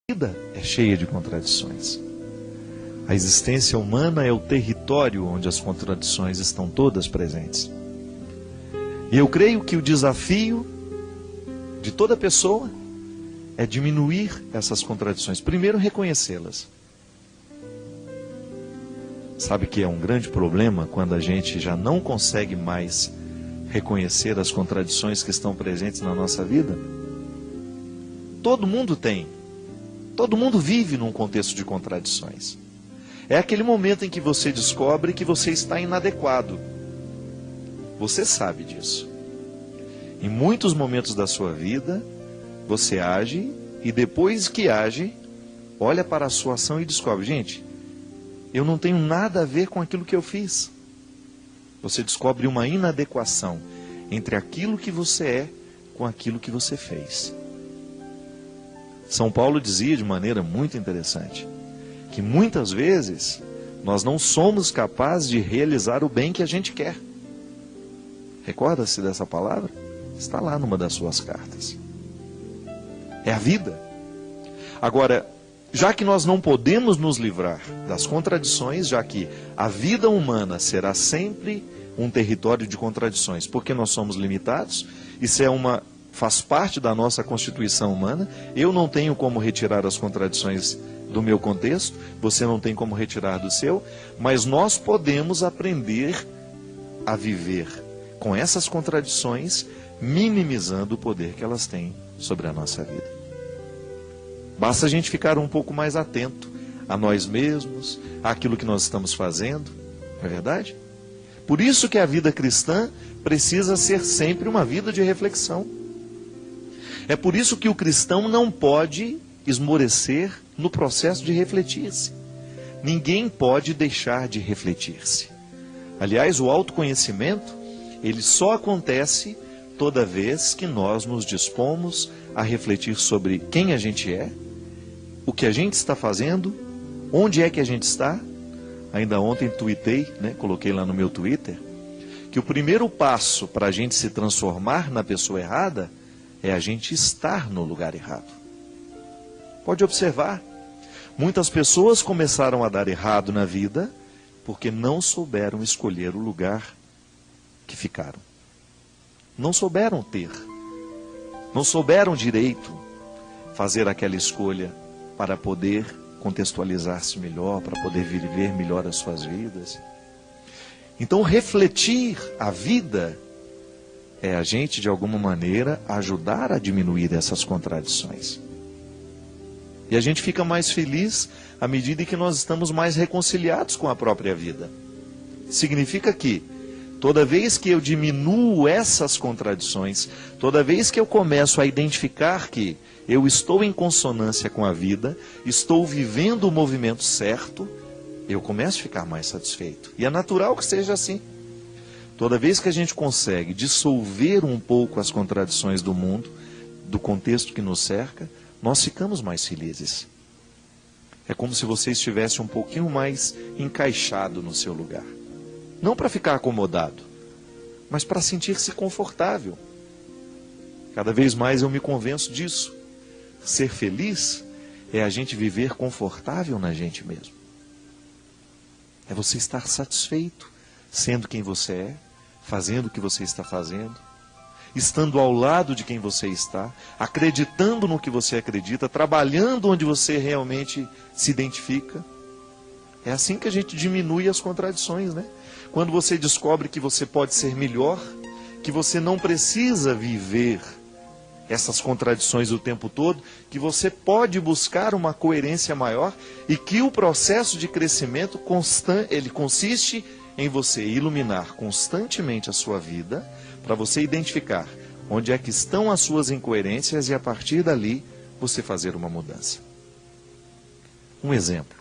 vida é cheia de contradições. A existência humana é o território onde as contradições estão todas presentes. E eu creio que o desafio de toda pessoa é diminuir essas contradições. Primeiro, reconhecê-las. Sabe que é um grande problema quando a gente já não consegue mais reconhecer as contradições que estão presentes na nossa vida? Todo mundo tem. Todo mundo vive num contexto de contradições. É aquele momento em que você descobre que você está inadequado. Você sabe disso. Em muitos momentos da sua vida, você age e depois que age, olha para a sua ação e descobre, gente, eu não tenho nada a ver com aquilo que eu fiz. Você descobre uma inadequação entre aquilo que você é com aquilo que você fez. São Paulo dizia de maneira muito interessante que muitas vezes nós não somos capazes de realizar o bem que a gente quer. Recorda-se dessa palavra? Está lá numa das suas cartas. É a vida. Agora, já que nós não podemos nos livrar das contradições, já que a vida humana será sempre um território de contradições, porque nós somos limitados, isso faz parte da nossa constituição humana, eu não tenho como retirar as contradições do meu contexto, você não tem como retirar do seu, mas nós podemos aprender a viver com essas contradições, minimizando o poder que elas têm sobre a nossa vida. Basta a gente ficar um pouco mais atento a nós mesmos, àquilo que nós estamos fazendo, não é verdade? Por isso que a vida cristã precisa ser sempre uma vida de reflexão. É por isso que o cristão não pode esmorecer no processo de refletir-se. Ninguém pode deixar de refletir-se. Aliás, o autoconhecimento, ele só acontece toda vez que nós nos dispomos a refletir sobre quem a gente é, o que a gente está fazendo, onde é que a gente está. Ainda ontem tuitei, coloquei lá no meu Twitter, que o primeiro passo para a gente se transformar na pessoa errada é a gente estar no lugar errado. Pode observar, muitas pessoas começaram a dar errado na vida porque não souberam escolher o lugar que ficaram. Não souberam não souberam direito fazer aquela escolha para poder contextualizar-se melhor, para poder viver melhor as suas vidas. Então, refletir a vida é a gente, de alguma maneira, ajudar a diminuir essas contradições. E a gente fica mais feliz à medida que nós estamos mais reconciliados com a própria vida. Significa que, toda vez que eu diminuo essas contradições, toda vez que eu começo a identificar que eu estou em consonância com a vida, estou vivendo o movimento certo, eu começo a ficar mais satisfeito. E é natural que seja assim. Toda vez que a gente consegue dissolver um pouco as contradições do mundo, do contexto que nos cerca, nós ficamos mais felizes. É como se você estivesse um pouquinho mais encaixado no seu lugar. Não para ficar acomodado, mas para sentir-se confortável. Cada vez mais eu me convenço disso. Ser feliz é a gente viver confortável na gente mesmo. É você estar satisfeito, sendo quem você é, fazendo o que você está fazendo, estando ao lado de quem você está, acreditando no que você acredita, trabalhando onde você realmente se identifica. É assim que a gente diminui as contradições, Quando você descobre que você pode ser melhor, que você não precisa viver essas contradições o tempo todo, que você pode buscar uma coerência maior e que o processo de crescimento constante, ele consiste em você iluminar constantemente a sua vida, para você identificar onde é que estão as suas incoerências e a partir dali você fazer uma mudança. Um exemplo.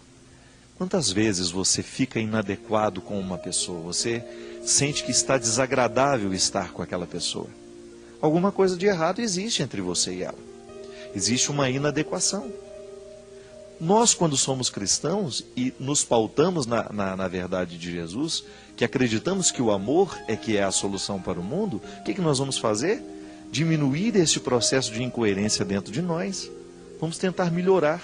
Quantas vezes você fica inadequado com uma pessoa? Você sente que está desagradável estar com aquela pessoa. Alguma coisa de errado existe entre você e ela. Existe uma inadequação. Nós, quando somos cristãos e nos pautamos na verdade de Jesus, que acreditamos que o amor é que é a solução para o mundo, o que nós vamos fazer? Diminuir esse processo de incoerência dentro de nós. Vamos tentar melhorar.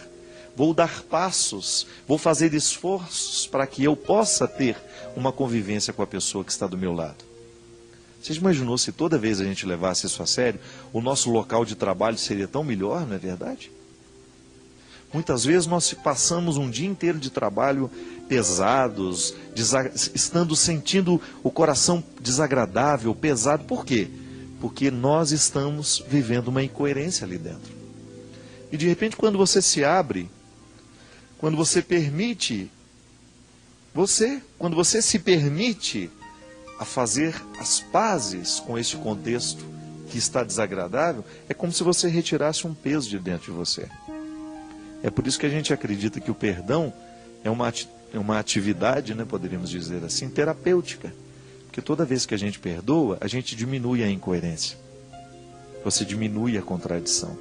vou dar passos, vou fazer esforços para que eu possa ter uma convivência com a pessoa que está do meu lado. Você já imaginou se toda vez a gente levasse isso a sério, o nosso local de trabalho seria tão melhor, não é verdade? Muitas vezes nós passamos um dia inteiro de trabalho pesados, sentindo o coração desagradável, pesado. Por quê? Porque nós estamos vivendo uma incoerência ali dentro. E de repente, quando você se abre, quando você permite, quando você se permite a fazer as pazes com este contexto que está desagradável, é como se você retirasse um peso de dentro de você. É por isso que a gente acredita que o perdão é uma atividade, né, poderíamos dizer assim, terapêutica. Porque toda vez que a gente perdoa, a gente diminui a incoerência. Você diminui a contradição.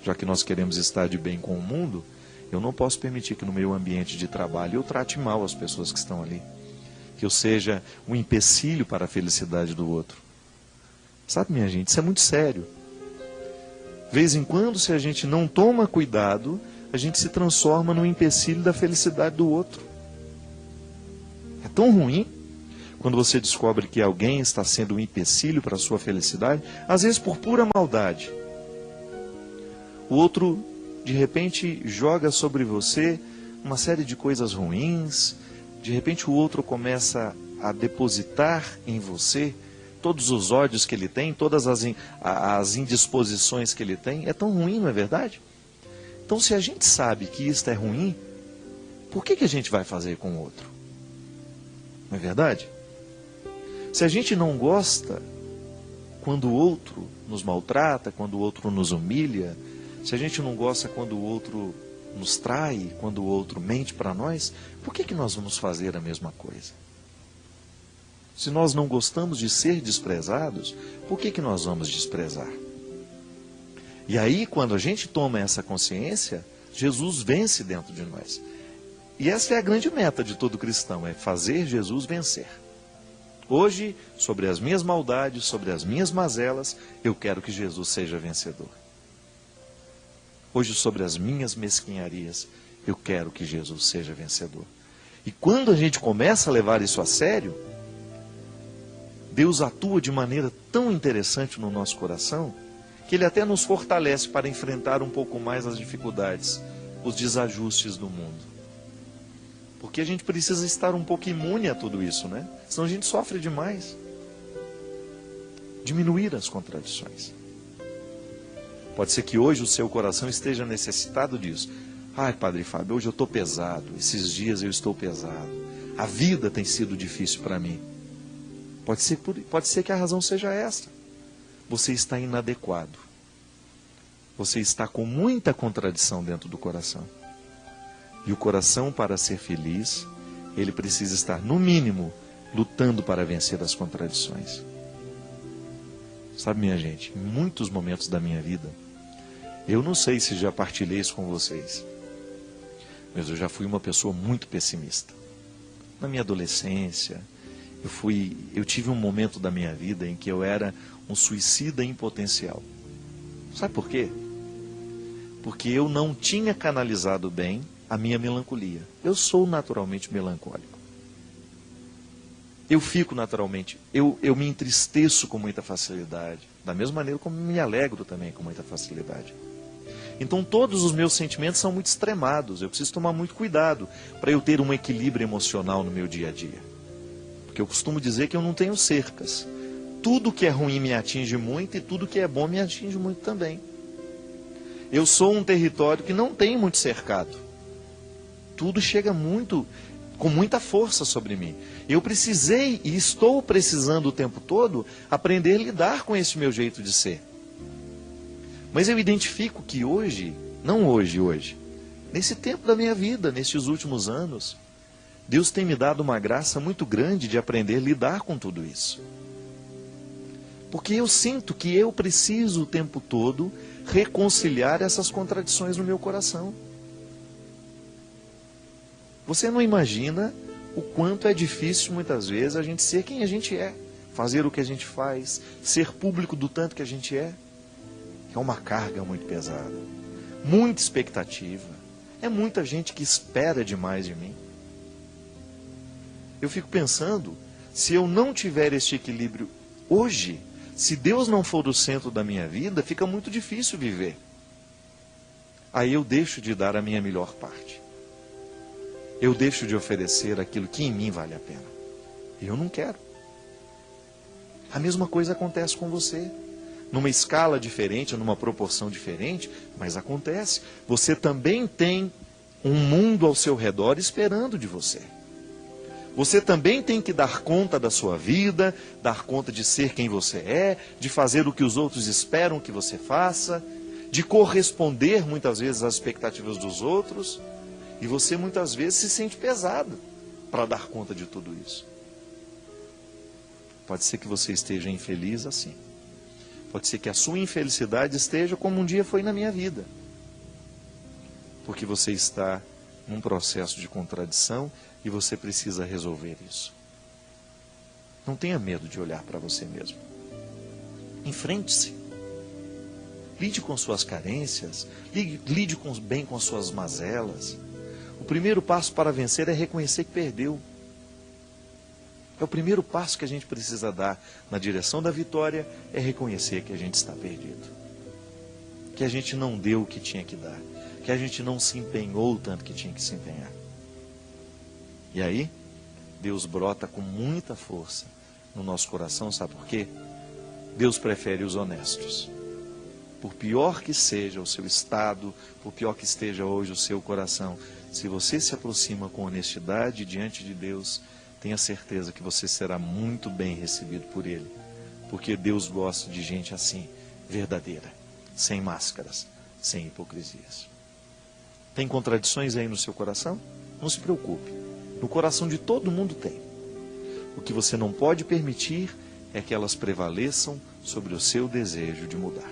Já que nós queremos estar de bem com o mundo, eu não posso permitir que no meu ambiente de trabalho eu trate mal as pessoas que estão ali. Que eu seja um empecilho para a felicidade do outro. Sabe, minha gente, isso é muito sério. De vez em quando, se a gente não toma cuidado, a gente se transforma num empecilho da felicidade do outro. É tão ruim quando você descobre que alguém está sendo um empecilho para a sua felicidade, às vezes por pura maldade. O outro, de repente, joga sobre você uma série de coisas ruins, de repente o outro começa a depositar em você todos os ódios que ele tem, todas as indisposições que ele tem. É tão ruim, não é verdade? Então, se a gente sabe que isto é ruim, por que a gente vai fazer com o outro? Não é verdade? Se a gente não gosta quando o outro nos maltrata, quando o outro nos humilha, se a gente não gosta quando o outro nos trai, quando o outro mente para nós, por que nós vamos fazer a mesma coisa? Se nós não gostamos de ser desprezados, por que nós vamos desprezar? E aí, quando a gente toma essa consciência, Jesus vence dentro de nós. E essa é a grande meta de todo cristão, é fazer Jesus vencer. Hoje, sobre as minhas maldades, sobre as minhas mazelas, eu quero que Jesus seja vencedor. Hoje, sobre as minhas mesquinharias, eu quero que Jesus seja vencedor. E quando a gente começa a levar isso a sério, Deus atua de maneira tão interessante no nosso coração, que Ele até nos fortalece para enfrentar um pouco mais as dificuldades, os desajustes do mundo. Porque a gente precisa estar um pouco imune a tudo isso, né? Senão a gente sofre demais. Diminuir as contradições. Pode ser que hoje o seu coração esteja necessitado disso. Ai, Padre Fábio, hoje eu estou pesado, esses dias eu estou pesado. A vida tem sido difícil para mim. Pode ser que a razão seja essa. Você está inadequado. Você está com muita contradição dentro do coração. E o coração, para ser feliz, ele precisa estar, no mínimo, lutando para vencer as contradições. Sabe, minha gente, em muitos momentos da minha vida, eu não sei se já partilhei isso com vocês, mas eu já fui uma pessoa muito pessimista. Na minha adolescência, eu tive um momento da minha vida em que eu era um suicida em potencial. Sabe por quê? Porque eu não tinha canalizado bem a minha melancolia. Eu sou naturalmente melancólico. Eu fico naturalmente, eu me entristeço com muita facilidade, da mesma maneira como me alegro também com muita facilidade. Então todos os meus sentimentos são muito extremados, eu preciso tomar muito cuidado para eu ter um equilíbrio emocional no meu dia a dia. Porque eu costumo dizer que eu não tenho cercas. Tudo que é ruim me atinge muito e tudo que é bom me atinge muito também. Eu sou um território que não tem muito cercado. Tudo chega com muita força sobre mim. Eu precisei e estou precisando o tempo todo aprender a lidar com esse meu jeito de ser. Mas eu identifico que hoje, nesse tempo da minha vida, nesses últimos anos, Deus tem me dado uma graça muito grande de aprender a lidar com tudo isso. Porque eu sinto que eu preciso o tempo todo reconciliar essas contradições no meu coração. Você não imagina o quanto é difícil muitas vezes a gente ser quem a gente é, fazer o que a gente faz, ser público do tanto que a gente é. É uma carga muito pesada, muita expectativa, É muita gente que espera demais de mim. Eu fico pensando, se eu não tiver este equilíbrio hoje, se Deus não for o centro da minha vida, fica muito difícil viver. Aí eu deixo de dar a minha melhor parte. Eu deixo de oferecer aquilo que em mim vale a pena. Eu não quero. A mesma coisa acontece com você. Numa escala diferente, numa proporção diferente, mas acontece. Você também tem um mundo ao seu redor esperando de você. Você também tem que dar conta da sua vida, dar conta de ser quem você é, de fazer o que os outros esperam que você faça, de corresponder muitas vezes às expectativas dos outros. E você muitas vezes se sente pesado para dar conta de tudo isso. Pode ser que você esteja infeliz assim. Pode ser que a sua infelicidade esteja como um dia foi na minha vida. Porque você está num processo de contradição e você precisa resolver isso. Não tenha medo de olhar para você mesmo. Enfrente-se. Lide com suas carências. Lide bem com suas mazelas. O primeiro passo para vencer é reconhecer que perdeu. É o primeiro passo que a gente precisa dar na direção da vitória, é reconhecer que a gente está perdido. Que a gente não deu o que tinha que dar. Que a gente não se empenhou o tanto que tinha que se empenhar. E aí, Deus brota com muita força no nosso coração, sabe por quê? Deus prefere os honestos. Por pior que seja o seu estado, por pior que esteja hoje o seu coração, se você se aproxima com honestidade diante de Deus, tenha certeza que você será muito bem recebido por Ele. Porque Deus gosta de gente assim, verdadeira, sem máscaras, sem hipocrisias. Tem contradições aí no seu coração? Não se preocupe. No coração de todo mundo tem. O que você não pode permitir é que elas prevaleçam sobre o seu desejo de mudar.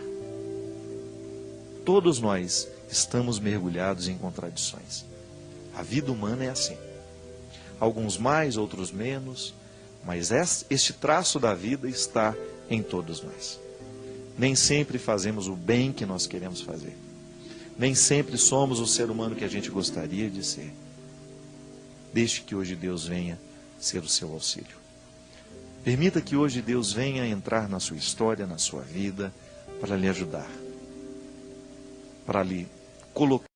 Todos nós estamos mergulhados em contradições. A vida humana é assim. Alguns mais, outros menos, mas este traço da vida está em todos nós. Nem sempre fazemos o bem que nós queremos fazer. Nem sempre somos o ser humano que a gente gostaria de ser. Deixe que hoje Deus venha ser o seu auxílio. Permita que hoje Deus venha entrar na sua história, na sua vida, para lhe ajudar, para lhe colocar